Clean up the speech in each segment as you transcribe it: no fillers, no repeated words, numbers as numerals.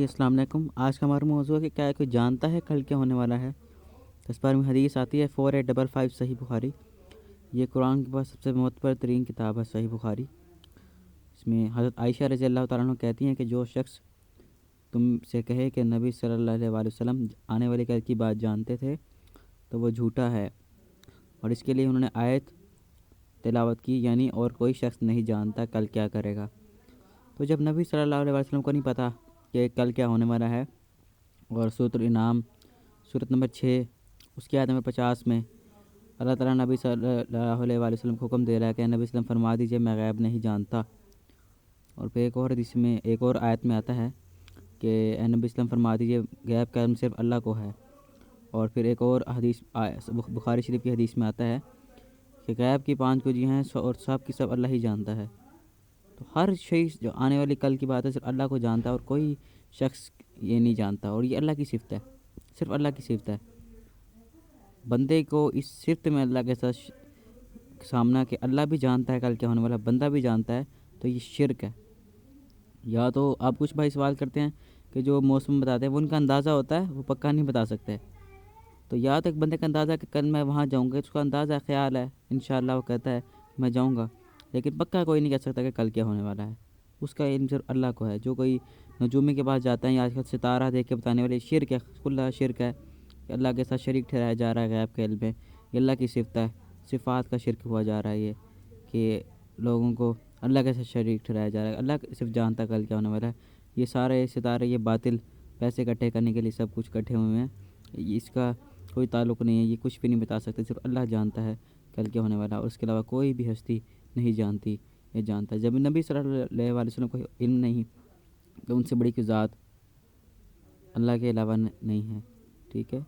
السلام علیکم۔ آج کا ہمارا موضوع ہے کہ کیا کوئی جانتا ہے کل کیا ہونے والا ہے؟ تو اس بارے میں حدیث آتی ہے 4855 صحیح بخاری۔ یہ قرآن کے پاس سب سے معتبر ترین کتاب ہے صحیح بخاری۔ اس میں حضرت عائشہ رضی اللہ تعالیٰ عنہ کہتی ہیں کہ جو شخص تم سے کہے کہ نبی صلی اللہ علیہ وآلہ وسلم آنے والے کل کی بات جانتے تھے تو وہ جھوٹا ہے، اور اس کے لیے انہوں نے آیت تلاوت کی، یعنی اور کوئی شخص نہیں جانتا کل کیا کرے گا۔ تو جب نبی صلی اللہ علیہ وسلم کو نہیں پتہ کہ کل کیا ہونے والا ہے، اور سورۃ الانعام سورۃ نمبر 6 اس کی آیت نمبر 50 میں اللہ تعالیٰ نبی صلی اللہ علیہ وآلہ وسلم کو حکم دے رہا ہے کہ نبی صلی اللہ علیہ وسلم فرما دیجئے میں غیب نہیں جانتا۔ اور پھر ایک اور حدیث میں ایک اور آیت میں آتا ہے کہ اے نبی صلی اللہ علیہ وسلم فرما دیجئے غیب کا علم صرف اللہ کو ہے۔ اور پھر ایک اور حدیث بخاری شریف کی حدیث میں آتا ہے کہ غیب کی 5 کجیاں ہیں اور سب کی سب اللہ ہی جانتا ہے۔ تو ہر شخص جو آنے والی کل کی بات ہے صرف اللہ کو جانتا ہے، اور کوئی شخص یہ نہیں جانتا، اور یہ اللہ کی صفت ہے، صرف اللہ کی صفت ہے۔ بندے کو اس صفت میں اللہ کے ساتھ سامنا کہ اللہ بھی جانتا ہے کل کیا ہونے والا، بندہ بھی جانتا ہے، تو یہ شرک ہے۔ یا تو آپ کچھ بھائی سوال کرتے ہیں کہ جو موسم بتاتے ہیں وہ ان کا اندازہ ہوتا ہے، وہ پکا نہیں بتا سکتے۔ تو یا تو ایک بندے کا اندازہ کہ کل میں وہاں جاؤں گا، اس کا اندازہ خیال ہے، انشاءاللہ وہ کہتا ہے میں جاؤں گا، لیکن پکا کوئی نہیں کہہ سکتا کہ کل کیا ہونے والا ہے۔ اس کا علم صرف اللہ کو ہے۔ جو کوئی نجومی کے پاس جاتا ہے یا آج کل ستارہ دیکھ کے بتانے والے، شرک ہے، کھلا شرک ہے کہ اللہ کے ساتھ شریک ٹھہرایا جا رہا ہے غیب کے علم میں۔ یہ اللہ کی صفت ہے، صفات کا شرک ہوا جا رہا ہے یہ کہ لوگوں کو اللہ کے ساتھ شریک ٹھہرایا جا رہا ہے۔ اللہ صرف جانتا کل کیا ہونے والا ہے۔ یہ سارے ستارے یہ باطل پیسے اکٹھے کرنے کے لیے سب کچھ اکٹھے ہوئے ہیں، اس کا کوئی تعلق نہیں ہے، یہ کچھ بھی نہیں بتا سکتے، صرف اللہ جانتا ہے کل کیا ہونے والا ہے، اور اس کے علاوہ کوئی بھی ہستی نہیں جانتی، یہ جانتا ہے۔ جب نبی صلی اللہ علیہ وآلہ وسلم کو علم نہیں تو ان سے بڑی کوئی ذات اللہ کے علاوہ نہیں ہے، ٹھیک ہے؟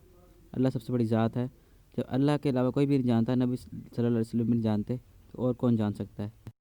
اللہ سب سے بڑی ذات ہے۔ جب اللہ کے علاوہ کوئی بھی نہیں جانتا، نبی صلی اللہ علیہ وسلم نہیں جانتے، تو اور کون جان سکتا ہے؟